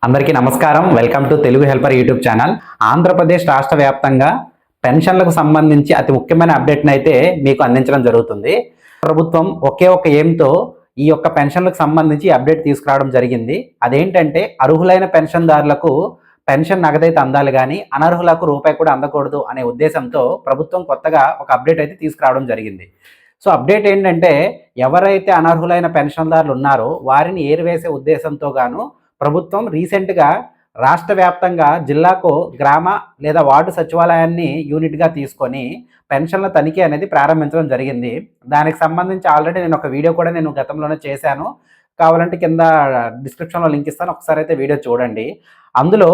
అందరికీ నమస్కారం. Welcome to Telugu helper YouTube channel. Andhra Pradesh రాష్ట్ర వ్యాప్తంగా పెన్షన్లకు సంబంధించి అతి ముఖ్యమైన అప్డేట్ని అయితే మీకు అందించడం జరుగుతుంది. ప్రభుత్వం ఒకే ఒక ఎయిమ్తో ఈ యొక్క పెన్షన్లకు సంబంధించి అప్డేట్ తీసుకురావడం జరిగింది. అదేంటంటే అర్హులైన పెన్షన్దారులకు పెన్షన్ నగదైతే అందాలి కానీ అనర్హులకు రూపాయి కూడా అందకూడదు అనే ఉద్దేశంతో ప్రభుత్వం కొత్తగా ఒక అప్డేట్ అయితే తీసుకురావడం జరిగింది. సో అప్డేట్ ఏంటంటే ఎవరైతే అనర్హులైన పెన్షన్దారులు ఉన్నారో వారిని ఏరివేసే ఉద్దేశంతో గాను ప్రభుత్వం రీసెంట్గా రాష్ట్ర వ్యాప్తంగా జిల్లాకు గ్రామ లేదా వార్డు సచివాలయాన్ని యూనిట్గా తీసుకొని పెన్షన్ల తనిఖీ అనేది ప్రారంభించడం జరిగింది. దానికి సంబంధించి ఆల్రెడీ నేను ఒక వీడియో కూడా గతంలోనే చేశాను. కావాలంటే కింద డిస్క్రిప్షన్లో లింక్ ఇస్తాను, ఒకసారి అయితే వీడియో చూడండి. అందులో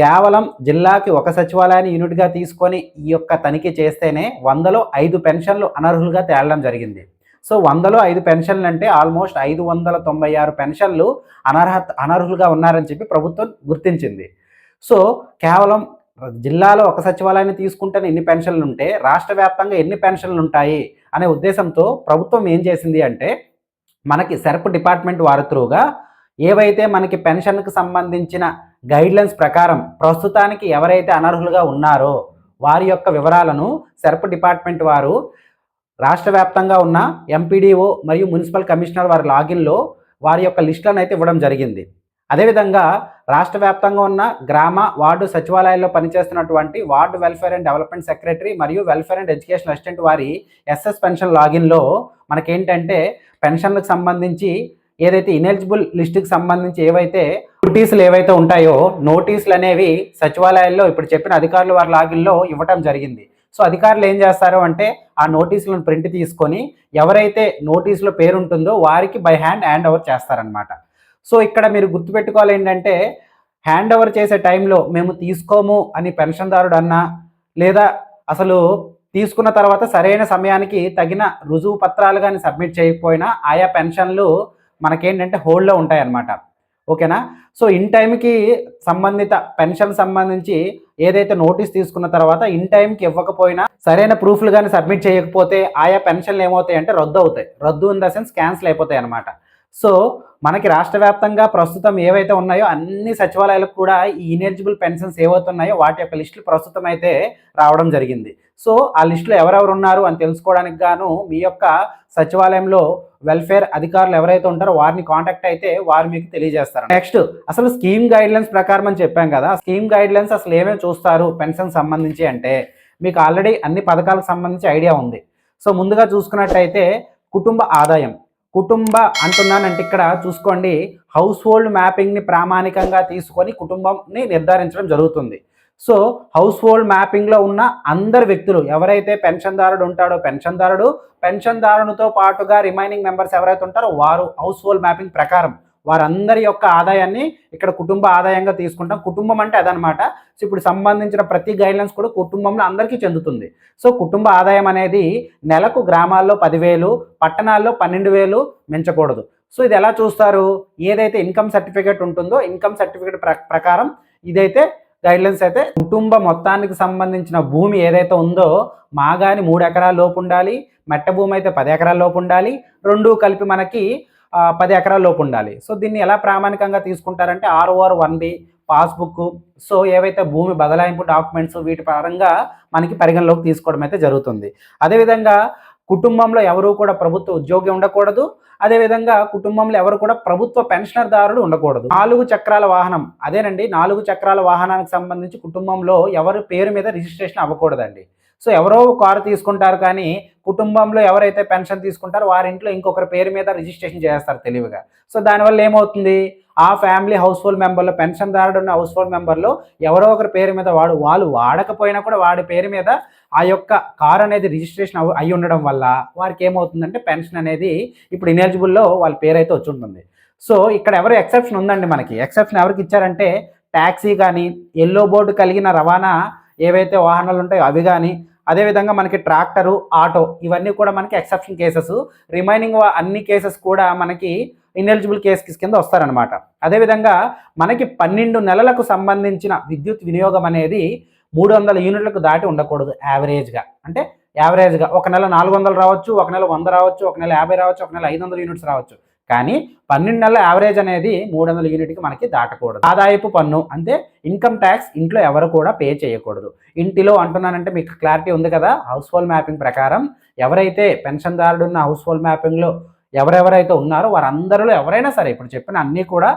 కేవలం జిల్లాకి ఒక సచివాలయాన్ని యూనిట్గా తీసుకొని ఈ యొక్క తనిఖీ చేస్తేనే 100లో 5 పెన్షన్లు అనర్హులుగా తేలడం జరిగింది. సో 100లో 5 పెన్షన్లు అంటే ఆల్మోస్ట్ 596 పెన్షన్లు అనర్హులుగా ఉన్నారని చెప్పి ప్రభుత్వం గుర్తించింది. సో కేవలం జిల్లాలో ఒక సచివాలయాన్ని తీసుకుంటేనే ఎన్ని పెన్షన్లు ఉంటే రాష్ట్ర వ్యాప్తంగా ఎన్ని పెన్షన్లు ఉంటాయి అనే ఉద్దేశంతో ప్రభుత్వం ఏం చేసింది అంటే మనకి సెర్ప్ డిపార్ట్మెంట్ వారి త్రూగా ఏవైతే మనకి పెన్షన్కి సంబంధించిన గైడ్లైన్స్ ప్రకారం ప్రస్తుతానికి ఎవరైతే అనర్హులుగా ఉన్నారో వారి యొక్క వివరాలను సెర్ప్ డిపార్ట్మెంట్ వారు రాష్ట్ర వ్యాప్తంగా ఉన్న ఎంపీడీఓ మరియు మున్సిపల్ కమిషనర్ వారి లాగిన్లో వారి యొక్క లిస్టులను అయితే ఇవ్వడం జరిగింది. అదేవిధంగా రాష్ట్ర వ్యాప్తంగా ఉన్న గ్రామ వార్డు సచివాలయాల్లో పనిచేస్తున్నటువంటి ward welfare and development secretary మరియు వెల్ఫేర్ అండ్ ఎడ్యుకేషన్ అసిస్టెంట్ వారి ఎస్ఎస్ పెన్షన్ లాగిన్లో మనకేంటంటే పెన్షన్లకు సంబంధించి ఏదైతే ఇనెలిజిబుల్ లిస్టుకి సంబంధించి ఏవైతే నోటీసులు ఏవైతే ఉంటాయో నోటీసులు అనేవి సచివాలయాల్లో ఇప్పుడు చెప్పిన అధికారులు వారి లాగిన్లో ఇవ్వటం జరిగింది. సో అధికారులు ఏం చేస్తారు అంటే ఆ నోటీసులను ప్రింట్ తీసుకొని ఎవరైతే నోటీసులో పేరు ఉంటుందో వారికి బై హ్యాండ్ ఓవర్ చేస్తారనమాట. సో ఇక్కడ మీరు గుర్తుపెట్టుకోవాలి ఏంటంటే హ్యాండ్ ఓవర్ చేసే టైంలో మేము తీసుకోము అని పెన్షన్దారుడు అన్నా లేదా అసలు తీసుకున్న తర్వాత సరైన సమయానికి తగిన రుజువు పత్రాలు కానీ సబ్మిట్ చేయకపోయినా ఆయా పెన్షన్లు మనకేంటంటే హోల్డ్లో ఉంటాయన్నమాట. ఓకేనా? సో ఇన్ టైంకి సంబంధిత పెన్షన్ సంబంధించి ఏదైతే నోటీస్ తీసుకున్న తర్వాత ఇన్ టైంకి ఇవ్వకపోయినా సరైన ప్రూఫ్లు కానీ సబ్మిట్ చేయకపోతే ఆయా పెన్షన్లు ఏమవుతాయి అంటే రద్దు ఇన్ ద సెన్స్ క్యాన్సిల్ అయిపోతాయి అన్నమాట. సో మనకి రాష్ట్ర వ్యాప్తంగా ప్రస్తుతం ఏవైతే ఉన్నాయో అన్ని సచివాలయాలకు కూడా ఈ ఇనెలిజిబుల్ పెన్షన్స్ ఏవైతే ఉన్నాయో వాటి యొక్క లిస్టులు ప్రస్తుతం అయితే రావడం జరిగింది. సో ఆ లిస్టులో ఎవరెవరు ఉన్నారు అని తెలుసుకోవడానికి గాను మీ యొక్క సచివాలయంలో వెల్ఫేర్ అధికారులు ఎవరైతే ఉంటారో వారిని కాంటాక్ట్ అయితే వారు మీకు తెలియజేస్తారు. నెక్స్ట్ అసలు స్కీమ్ గైడ్లైన్స్ ప్రకారం అని చెప్పాం కదా, స్కీమ్ గైడ్లైన్స్ అసలు ఏమేమి చూస్తారు పెన్షన్ సంబంధించి అంటే మీకు ఆల్రెడీ అన్ని పథకాలకు సంబంధించి ఐడియా ఉంది. సో ముందుగా చూసుకున్నట్టయితే కుటుంబ అంటున్నానంటే ఇక్కడ చూసుకోండి, హౌస్ హోల్డ్ మ్యాపింగ్ని ప్రామాణికంగా తీసుకొని కుటుంబంని నిర్ధారించడం జరుగుతుంది. సో హౌస్ హోల్డ్ మ్యాపింగ్లో ఉన్న అందరు వ్యక్తులు ఎవరైతే పెన్షన్దారుడు ఉంటాడో పెన్షన్దారునితో పాటుగా రిమైనింగ్ మెంబర్స్ ఎవరైతే ఉంటారో వారు హౌస్ హోల్డ్ మ్యాపింగ్ ప్రకారం వారందరి యొక్క ఆదాయాన్ని ఇక్కడ కుటుంబ ఆదాయంగా తీసుకుంటాం. కుటుంబం అంటే అదనమాట. సో ఇప్పుడు సంబంధించిన ప్రతి గైడ్లైన్స్ కూడా కుటుంబంలో అందరికీ చెందుతుంది. సో కుటుంబ ఆదాయం అనేది నెలకు గ్రామాల్లో 10,000, పట్టణాల్లో 12,000 మించకూడదు. సో ఇది ఎలా చూస్తారు? ఏదైతే ఇన్కమ్ సర్టిఫికేట్ ఉంటుందో ఇన్కమ్ సర్టిఫికేట్ ప్రకారం ఇదైతే గైడ్లైన్స్ అయితే కుటుంబ మొత్తానికి సంబంధించిన భూమి ఏదైతే ఉందో మాగాని 3 ఎకరాల లోపు ఉండాలి, మెట్ట భూమి అయితే 10 ఎకరాల లోపు ఉండాలి, రెండూ కలిపి మనకి 10 ఎకరాల లోపు ఉండాలి. సో దీన్ని ఎలా ప్రామాణికంగా తీసుకుంటారంటే ROR 1B పాస్బుక్, సో ఏవైతే భూమి బదలాయింపు డాక్యుమెంట్స్ వీటి పరంగా మనకి పరిగణలోకి తీసుకోవడం అయితే జరుగుతుంది. అదేవిధంగా కుటుంబంలో ఎవరు కూడా ప్రభుత్వ ఉద్యోగి ఉండకూడదు. అదేవిధంగా కుటుంబంలో ఎవరు కూడా ప్రభుత్వ పెన్షనర్దారుడు ఉండకూడదు. 4 చక్రాల వాహనం, అదేనండి 4 చక్రాల వాహనానికి సంబంధించి కుటుంబంలో ఎవరి పేరు మీద రిజిస్ట్రేషన్ అవ్వకూడదండి. సో ఎవరో కారు తీసుకుంటారు కానీ కుటుంబంలో ఎవరైతే పెన్షన్ తీసుకుంటారో వారి ఇంట్లో ఇంకొకరి పేరు మీద రిజిస్ట్రేషన్ చేస్తారు తెలివిగా. సో దానివల్ల ఏమవుతుంది, ఆ ఫ్యామిలీ హౌస్ హోల్డ్ మెంబర్లో పెన్షన్దారుడు ఉన్న హౌస్ హోల్డ్ మెంబర్లో ఎవరో ఒకరి పేరు మీద వాళ్ళు వాడకపోయినా కూడా వాడి పేరు మీద ఆ యొక్క కారు అనేది రిజిస్ట్రేషన్ అయి ఉండడం వల్ల వారికి ఏమవుతుందంటే పెన్షన్ అనేది ఇప్పుడు ఇనెలిజిబుల్లో వాళ్ళ పేరు అయితే వచ్చి ఉంటుంది. సో ఇక్కడ ఎవరు ఎక్సెప్షన్ ఉందండి. మనకి ఎక్సెప్షన్ ఎవరికి ఇచ్చారంటే ట్యాక్సీ కానీ ఎల్లో బోర్డు కలిగిన రవాణా ఏవైతే వాహనాలు ఉంటాయో అవి కానీ, అదేవిధంగా మనకి ట్రాక్టరు, ఆటో ఇవన్నీ కూడా మనకి ఎక్సెప్షన్ కేసెస్. రిమైనింగ్ అన్ని కేసెస్ కూడా మనకి ఇనెలిజిబుల్ కేసెస్ కింద వస్తారనమాట. అదేవిధంగా మనకి 12 నెలలకు సంబంధించిన విద్యుత్ వినియోగం అనేది 300 యూనిట్లకు దాటి ఉండకూడదు. యావరేజ్గా ఒక నెల 400 రావచ్చు, ఒక నెల 100 రావచ్చు, ఒక నెల 50 రావచ్చు, ఒక నెల 500 యూనిట్స్ రావచ్చు. కానీ 12 నెలల యావరేజ్ అనేది 300 యూనిట్కి మనకి దాటకూడదు. ఆదాయపు పన్ను అంటే ఇన్కమ్ ట్యాక్స్ ఇంట్లో ఎవరు కూడా పే చేయకూడదు. ఇంటిలో అంటున్నానంటే మీకు క్లారిటీ ఉంది కదా. హౌస్ హోల్డ్ మ్యాపింగ్ ప్రకారం ఎవరైతే పెన్షన్దారుడు ఉన్న హౌస్ హోల్డ్ మ్యాపింగ్లో ఎవరెవరైతే ఉన్నారో వారందరిలో ఎవరైనా సరే ఇప్పుడు చెప్పిన అన్నీ కూడా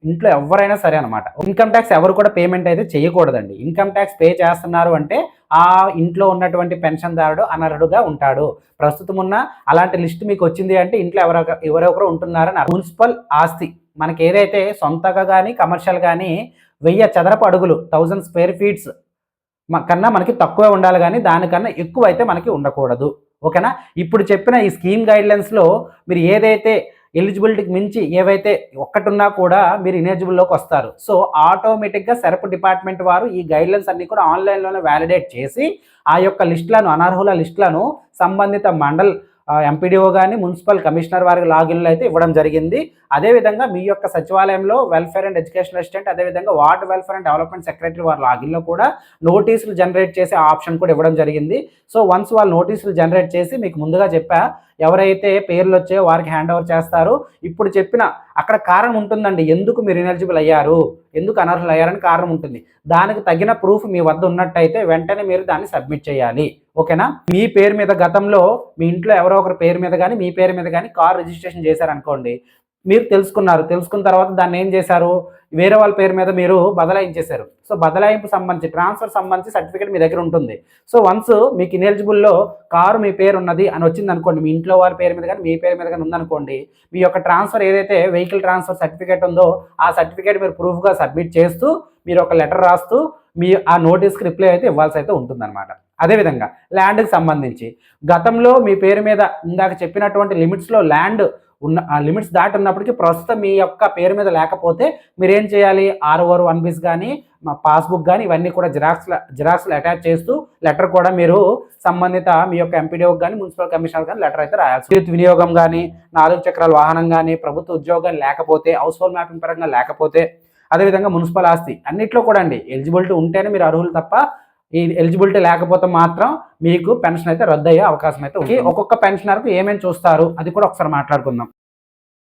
ఇంట్లో ఎవరైనా సరే అనమాట. ఇన్కమ్ ట్యాక్స్ ఎవరు కూడా పేమెంట్ అయితే చేయకూడదండి. ఇన్కమ్ ట్యాక్స్ పే చేస్తున్నారు అంటే ఆ ఇంట్లో ఉన్నటువంటి పెన్షన్దారుడు అనర్హుడుగా ఉంటాడు. ప్రస్తుతం ఉన్న అలాంటి లిస్ట్ మీకు వచ్చింది అంటే ఇంట్లో ఎవరొకరు ఉంటున్నారని. మున్సిపల్ ఆస్తి మనకి ఏదైతే సొంతగా కానీ కమర్షియల్ కానీ 1000 చదరపు అడుగులు 1000 స్క్వేర్ ఫీట్స్ కన్నా మనకి తక్కువే ఉండాలి, కానీ దానికన్నా ఎక్కువ అయితే మనకి ఉండకూడదు. ఓకేనా. ఇప్పుడు చెప్పిన ఈ స్కీమ్ గైడ్లైన్స్లో మీరు ఏదైతే ఎలిజిబిలిటీకి మించి ఏవైతే ఒక్కటున్నా కూడా మీరు ఇనెలిజిబుల్లోకి వస్తారు. సో ఆటోమేటిక్గా సెరప్ డిపార్ట్మెంట్ వారు ఈ గైడ్లైన్స్ అన్ని కూడా ఆన్లైన్లోనే వ్యాలిడేట్ చేసి ఆ యొక్క లిస్టులను, అనర్హుల లిస్టులను సంబంధిత మండల్ ఎంపీడీఓ కానీ మున్సిపల్ కమిషనర్ వారికి లాగిన్లు అయితే ఇవ్వడం జరిగింది. అదేవిధంగా మీ యొక్క సచివాలయంలో వెల్ఫేర్ అండ్ ఎడ్యుకేషన్ అసిస్టెంట్, అదేవిధంగా ward welfare and development secretary వారి లాగిన్లో కూడా నోటీసులు జనరేట్ చేసే ఆప్షన్ కూడా ఇవ్వడం జరిగింది. సో వన్స్ వాళ్ళు నోటీసులు జనరేట్ చేసి మీకు ముందుగా చెప్పా ఎవరైతే పేర్లు వచ్చాయో వారికి హ్యాండ్ ఓవర్ చేస్తారు. ఇప్పుడు చెప్పిన అక్కడ కారణం ఉంటుందండి, ఎందుకు మీరు ఇనెలిజిబుల్ అయ్యారు, ఎందుకు అనర్హులు అయ్యారని కారణం ఉంటుంది. దానికి తగిన ప్రూఫ్ మీ వద్ద ఉన్నట్టయితే వెంటనే మీరు దాన్ని సబ్మిట్ చేయాలి. ఓకేనా. మీ పేరు మీద గతంలో మీ ఇంట్లో ఎవరో ఒకరి పేరు మీద కానీ మీ పేరు మీద కానీ కార్ రిజిస్ట్రేషన్ చేశారనుకోండి, మీరు తెలుసుకున్న తర్వాత దాన్ని ఏం చేశారు, వేరే వాళ్ళ పేరు మీద మీరు బదలాయించేశారు. సో బదలాయింపు సంబంధించి ట్రాన్స్ఫర్ సంబంధించి సర్టిఫికేట్ మీ దగ్గర ఉంటుంది. సో వన్స్ మీకు ఇనెలిజిబుల్లో కారు మీ పేరు ఉన్నది అని వచ్చింది అనుకోండి, మీ ఇంట్లో వారి పేరు మీద కానీ మీ పేరు మీద కానీ ఉందనుకోండి, మీ యొక్క ట్రాన్స్ఫర్ ఏదైతే వెహికల్ ట్రాన్స్ఫర్ సర్టిఫికేట్ ఉందో ఆ సర్టిఫికేట్ మీరు ప్రూఫ్గా సబ్మిట్ చేస్తూ మీరు ఒక లెటర్ రాస్తూ మీ ఆ నోటీస్కి రిప్లై అయితే ఇవ్వాల్సి అయితే ఉంటుందన్నమాట. అదేవిధంగా ల్యాండ్కి సంబంధించి గతంలో మీ పేరు మీద ఇందాక చెప్పినటువంటి లిమిట్స్లో ల్యాండ్ ఉన్న లిమిట్స్ దాటి ఉన్నప్పటికీ ప్రస్తుతం మీ యొక్క పేరు మీద లేకపోతే మీరేం చేయాలి, ఆర్ఓఆర్ 1Bs కానీ పాస్బుక్ కానీ ఇవన్నీ కూడా జిరాక్స్లు అటాచ్ చేస్తూ లెటర్ కూడా మీరు సంబంధిత మీ యొక్క ఎంపీడీఓకి కానీ మున్సిపల్ కమిషనర్ కానీ లెటర్ అయితే రాయాల్సి. విద్యుత్ వినియోగం కానీ 4 చక్రాల వాహనం కానీ ప్రభుత్వ ఉద్యోగం లేకపోతే హౌస్ హోల్డ్ మ్యాపింగ్ పరంగా లేకపోతే అదేవిధంగా మున్సిపల్ ఆస్తి అన్నిట్లో కూడా అండి ఎలిజిబిలిటీ ఉంటేనే మీరు అర్హులు తప్ప ఈ ఎలిజిబిలిటీ లేకపోతే మాత్రం మీకు పెన్షన్ అయితే రద్దు అయ్యే అవకాశం అయితే ఉంది. ఒక్కొక్క పెన్షనర్కు ఏమేమి చూస్తారు అది కూడా ఒకసారి మాట్లాడుకుందాం.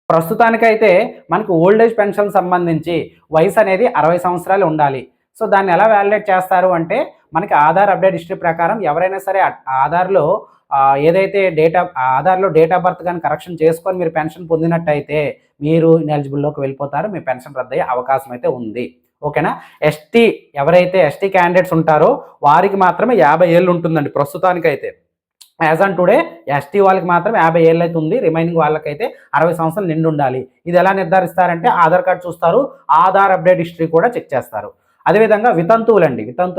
ప్రస్తుతానికైతే మనకు ఓల్డ్ ఏజ్ పెన్షన్ సంబంధించి వయసు అనేది 60 సంవత్సరాలు ఉండాలి. సో దాన్ని ఎలా వ్యాలిడేట్ చేస్తారు అంటే మనకి ఆధార్ అప్డేట్ హిస్టరీ ప్రకారం ఎవరైనా సరే ఆధార్లో ఏదైతే ఆధార్లో డేట్ ఆఫ్ బర్త్ కానీ కరెక్షన్ చేసుకొని మీరు పెన్షన్ పొందినట్టయితే మీరు ఇనెలిజిబుల్లోకి వెళ్ళిపోతారు, మీ పెన్షన్ రద్దు అయ్యే అవకాశం అయితే ఉంది. ఓకేనా. ఎవరైతే ఎస్టీ క్యాండిడేట్స్ ఉంటారో వారికి మాత్రమే 50 ఏళ్ళు ఉంటుందండి ప్రస్తుతానికైతే. యాజ్ ఆన్ టుడే ఎస్టీ వాళ్ళకి మాత్రం 50 ఏళ్ళు అయితే ఉంది, రిమైనింగ్ వాళ్ళకైతే 60 సంవత్సరాలు నిండి ఉండాలి. ఇది ఎలా నిర్ధారిస్తారంటే ఆధార్ కార్డు చూస్తారు, ఆధార్ అప్డేట్ హిస్టరీ కూడా చెక్ చేస్తారు. అదేవిధంగా వితంతువులు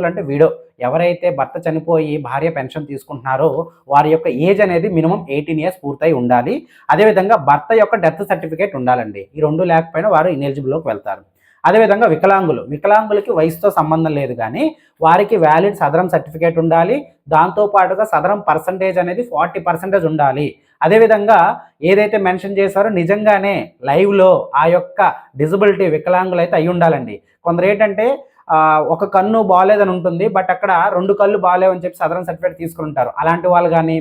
అంటే వీడో ఎవరైతే భర్త చనిపోయి భార్య పెన్షన్ తీసుకుంటున్నారో వారి యొక్క ఏజ్ అనేది మినిమం 18 ఇయర్స్ పూర్తయి ఉండాలి. అదేవిధంగా భర్త యొక్క డెత్ సర్టిఫికేట్ ఉండాలండి. ఈ 2 లేకపోయినా వారు ఇనెలిజిబుల్లోకి వెళ్తారు. అదేవిధంగా వికలాంగులకి వయసుతో సంబంధం లేదు, కానీ వారికి వ్యాలిడ్ సదరం సర్టిఫికేట్ ఉండాలి. దాంతోపాటుగా సదరం పర్సంటేజ్ అనేది 40% ఉండాలి. అదేవిధంగా ఏదైతే మెన్షన్ చేశారో నిజంగానే లైవ్లో ఆ యొక్క డిజబిలిటీ వికలాంగులు అయితే అయి ఉండాలండి. కొందరు ఏంటంటే ఒక కన్ను బాగాలేదని ఉంటుంది, బట్ అక్కడ 2 కళ్ళు బాగాలేవని చెప్పి సదరం సర్టిఫికేట్ తీసుకుని ఉంటారు. అలాంటి వాళ్ళు కానీ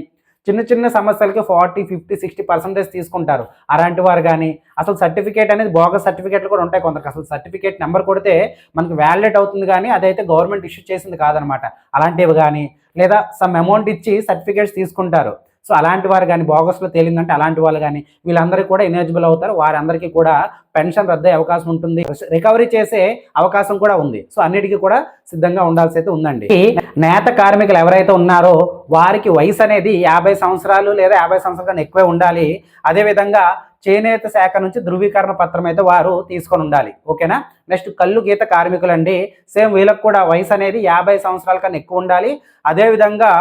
చిన్న సమస్యలకి 40, 50, 60% తీసుకుంటారు. అలాంటి వారు కానీ అసలు సర్టిఫికేట్ అనేది బోగస్ సర్టిఫికేట్లు కూడా ఉంటాయి కొందరికి. అసలు సర్టిఫికేట్ నెంబర్ కొడితే మనకి వ్యాలిడేట్ అవుతుంది, కానీ అదైతే గవర్నమెంట్ ఇష్యూ చేసింది కాదనమాట. అలాంటివి కానీ లేదా సమ్ అమౌంట్ ఇచ్చి సర్టిఫికేట్స్ తీసుకుంటారు. సో అలాంటి వారు కానీ బోగస్లో తేలిందంటే అలాంటి వాళ్ళు కానీ వీళ్ళందరికీ కూడా ఎలిజిబుల్ అవుతారు. వారందరికీ కూడా పెన్షన్ రద్దు అయ్యే అవకాశం ఉంటుంది, రికవరీ చేసే అవకాశం కూడా ఉంది. సో అన్నిటికీ కూడా సిద్ధంగా ఉండాల్సి అయితే ఉందండి. నేత కార్మికులు ఎవరైతే ఉన్నారో వారికి వయసు అనేది 50 సంవత్సరాలు లేదా 50 సంవత్సరాల కన్నా ఎక్కువే ఉండాలి. అదేవిధంగా చేనేత శాఖ నుంచి ధృవీకరణ పత్రం అయితే వారు తీసుకొని ఉండాలి. ఓకేనా. నెక్స్ట్ కళ్ళు గీత కార్మికులు అండి, సేమ్ వీళ్ళకి కూడా వయసు అనేది 50 సంవత్సరాల కన్నా ఎక్కువ ఉండాలి. అదేవిధంగా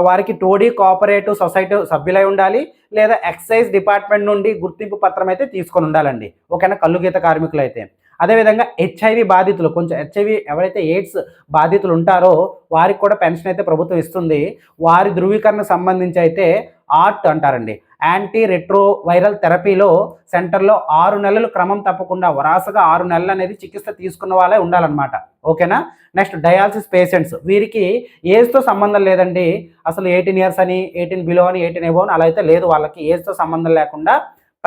వారికి టోడీ కోఆపరేటివ్ సొసైటీ సభ్యులై ఉండాలి, లేదా ఎక్సైజ్ డిపార్ట్మెంట్ నుండి గుర్తింపు పత్రం అయితే తీసుకొని ఉండాలండి. ఓకేనా. కళ్ళు గీత కార్మికులు అయితే అదేవిధంగా హెచ్ఐవి బాధితులు, కొంచెం హెచ్ఐవి ఎవరైతే ఎయిడ్స్ బాధితులు ఉంటారో వారికి కూడా పెన్షన్ అయితే ప్రభుత్వం ఇస్తుంది. వారి ధృవీకరణకు సంబంధించి అయితే ఆర్ట్ అంటారండి, యాంటీ రెట్రో వైరల్ థెరపీలో సెంటర్లో 6 నెలలు క్రమం తప్పకుండా వరాసగా 6 నెలలు అనేది చికిత్స తీసుకున్న వాళ్ళే ఉండాలన్నమాట. ఓకేనా. నెక్స్ట్ డయాలసిస్ పేషెంట్స్, వీరికి ఏజ్తో సంబంధం లేదండి. అసలు 18 ఇయర్స్ అని 18 బిలో అని 18 ఎబో అని అలా అయితే లేదు. వాళ్ళకి ఏజ్తో సంబంధం లేకుండా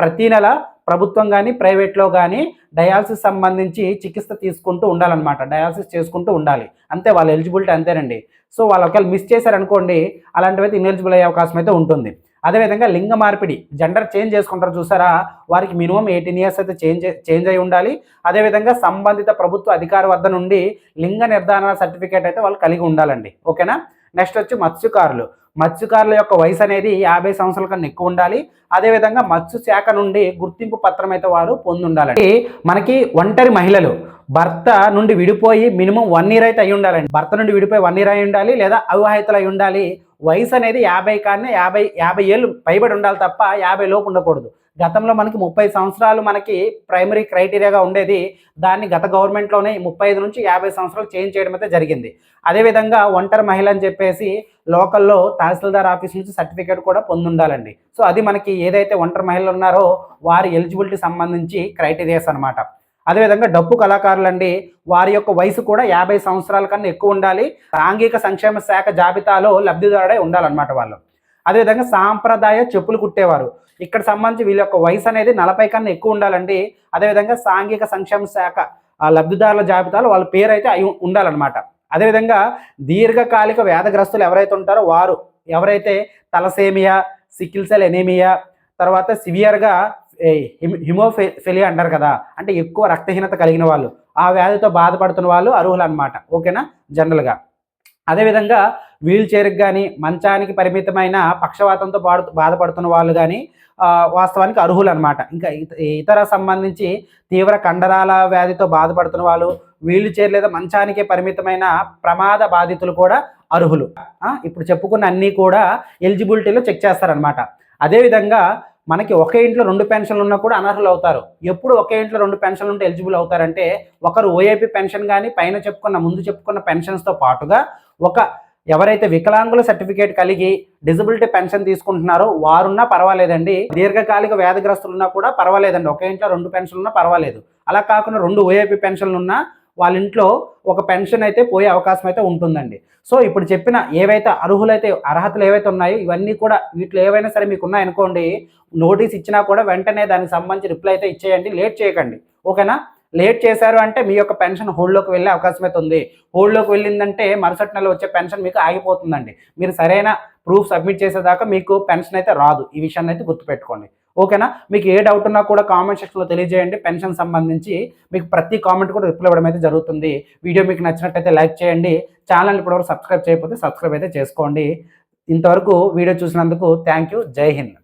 ప్రతి నెల ప్రభుత్వం కానీ ప్రైవేట్లో కానీ డయాలసిస్ సంబంధించి చికిత్స తీసుకుంటూ ఉండాలన్నమాట. డయాలసిస్ చేసుకుంటూ ఉండాలి, అంతే. వాళ్ళ ఎలిజిబిలిటీ అంతేనండి. సో వాళ్ళు ఒకవేళ మిస్ చేశారనుకోండి, అలాంటివైతే ఇన్ఎలిజిబుల్ అయ్యే అవకాశం అయితే ఉంటుంది. అదేవిధంగా లింగ మార్పిడి, జెండర్ చేంజ్ చేసుకుంటారు చూసారా, వారికి మినిమం 18 ఇయర్స్ అయితే చేంజ్ అయి ఉండాలి. అదేవిధంగా సంబంధిత ప్రభుత్వ అధికారి వద్ద నుండి లింగ నిర్ధారణ సర్టిఫికేట్ అయితే వాళ్ళు కలిగి ఉండాలండి. ఓకేనా. నెక్స్ట్ వచ్చి మత్స్యకారుల యొక్క వయసు అనేది 50 సంవత్సరాల కన్నా ఎక్కువ ఉండాలి. అదేవిధంగా మత్స్య శాఖ నుండి గుర్తింపు పత్రం అయితే వారు పొంది ఉండాలండి. మనకి ఒంటరి మహిళలు భర్త నుండి విడిపోయి మినిమం 1 ఇయర్ అయితే అయి ఉండాలండి. భర్త నుండి విడిపోయి 1 ఇయర్ అయి ఉండాలి, లేదా అవివాహితులు అయి ఉండాలి. వయసు అనేది 50 కానీ 50 ఏళ్ళు పైబడి ఉండాలి తప్ప 50 లోపు ఉండకూడదు. గతంలో మనకి 30 సంవత్సరాలు మనకి ప్రైమరీ క్రైటీరియాగా ఉండేది. దాన్ని గత గవర్నమెంట్లోనే 35 నుంచి 50 సంవత్సరాలు చేంజ్ చేయడం అయితే జరిగింది. అదేవిధంగా ఒంటరి మహిళ అని చెప్పేసి లోకల్లో తహసీల్దార్ ఆఫీస్ నుంచి సర్టిఫికేట్ కూడా పొంది ఉండాలండి. సో అది మనకి ఏదైతే ఒంటరి మహిళలు ఉన్నారో వారి ఎలిజిబిలిటీ సంబంధించి క్రైటీరియాస్ అనమాట. అదేవిధంగా డప్పు కళాకారులండి, వారి యొక్క వయసు కూడా 50 సంవత్సరాల కన్నా ఎక్కువ ఉండాలి. సాంఘిక సంక్షేమ శాఖ జాబితాలో లబ్ధిదారుడై ఉండాలన్నమాట వాళ్ళు. అదేవిధంగా సాంప్రదాయ చెప్పులు కుట్టేవారు, ఇక్కడ సంబంధించి వీళ్ళ యొక్క వయసు అనేది 40 కన్నా ఎక్కువ ఉండాలండి. అదేవిధంగా సాంఘిక సంక్షేమ శాఖ లబ్ధిదారుల జాబితాలో వాళ్ళ పేరు అయితే అయి ఉండాలన్నమాట. అదేవిధంగా దీర్ఘకాలిక వ్యాధిగ్రస్తులు ఎవరైతే ఉంటారో వారు, ఎవరైతే తలసేమియా, సికిల్ సెల్ ఎనీమియా, తర్వాత సివియర్గా హిమోఫిలియా అంటారు కదా, అంటే ఎక్కువ రక్తహీనత కలిగిన వాళ్ళు, ఆ వ్యాధితో బాధపడుతున్న వాళ్ళు అర్హులు అనమాట. ఓకేనా, జనరల్గా. అదేవిధంగా వీల్ చైర్కి కానీ మంచానికి పరిమితమైన పక్షవాతంతో బాధపడుతున్న వాళ్ళు కానీ వాస్తవానికి అర్హులు అనమాట. ఇంకా ఇతర సంబంధించి తీవ్ర కండరాల వ్యాధితో బాధపడుతున్న వాళ్ళు, వీల్ చైర్ లేదా మంచానికే పరిమితమైన ప్రమాద బాధితులు కూడా అర్హులు. ఇప్పుడు చెప్పుకున్న అన్నీ కూడా ఎలిజిబిలిటీలో చెక్ చేస్తారనమాట. అదేవిధంగా మనకి ఒకే ఇంట్లో 2 పెన్షన్లు ఉన్నా కూడా అనర్హులు అవుతారు. ఎప్పుడు ఒకే ఇంట్లో 2 పెన్షన్లు ఉంటే ఎలిజిబుల్ అవుతారంటే, ఒకరు ఓఏపీ పెన్షన్ కానీ ముందు చెప్పుకున్న పెన్షన్స్తో పాటుగా ఎవరైతే వికలాంగుల సర్టిఫికేట్ కలిగి డిజబిలిటీ పెన్షన్ తీసుకుంటున్నారో వారున్నా పర్వాలేదండి. దీర్ఘకాలిక వ్యాధిగ్రస్తులు ఉన్నా కూడా పర్వాలేదండి. ఒకే ఇంట్లో 2 పెన్షన్లు ఉన్నా పర్వాలేదు. అలా కాకుండా 2 ఓఏపీ పెన్షన్లు ఉన్నా వాళ్ళ ఇంట్లో ఒక పెన్షన్ అయితే పోయే అవకాశం అయితే ఉంటుందండి. సో ఇప్పుడు చెప్పిన ఏవైతే అర్హతలు ఏవైతే ఉన్నాయో ఇవన్నీ కూడా, వీటిలో ఏవైనా సరే మీకు ఉన్నాయనుకోండి, నోటీస్ ఇచ్చినా కూడా వెంటనే దానికి సంబంధించి రిప్లై అయితే ఇచ్చేయండి, లేట్ చేయకండి. ఓకేనా. లేట్ చేశారు అంటే మీ యొక్క పెన్షన్ హోల్డ్లోకి వెళ్ళే అవకాశం అయితే ఉంది. హోల్డ్లోకి వెళ్ళిందంటే మరుసటి నెల వచ్చే పెన్షన్ మీకు ఆగిపోతుందండి. మీరు సరైన ప్రూఫ్ సబ్మిట్ చేసేదాకా మీకు పెన్షన్ అయితే రాదు. ఈ విషయాన్ని అయితే గుర్తుపెట్టుకోండి. ఓకేనా. మీకు ఏ డౌట్ ఉన్నా కూడా కామెంట్ సెక్షన్లో తెలియజేయండి. పెన్షన్ సంబంధించి మీకు ప్రతి కామెంట్ కూడా రిప్లై ఇవ్వడం అయితే జరుగుతుంది. వీడియో మీకు నచ్చినట్టయితే లైక్ చేయండి. ఛానల్ ఇప్పటివరకు సబ్స్క్రైబ్ చేయకపోతే సబ్స్క్రైబ్ అయితే చేసుకోండి. ఇంతవరకు వీడియో చూసినందుకు థ్యాంక్ యూ. జై హింద్.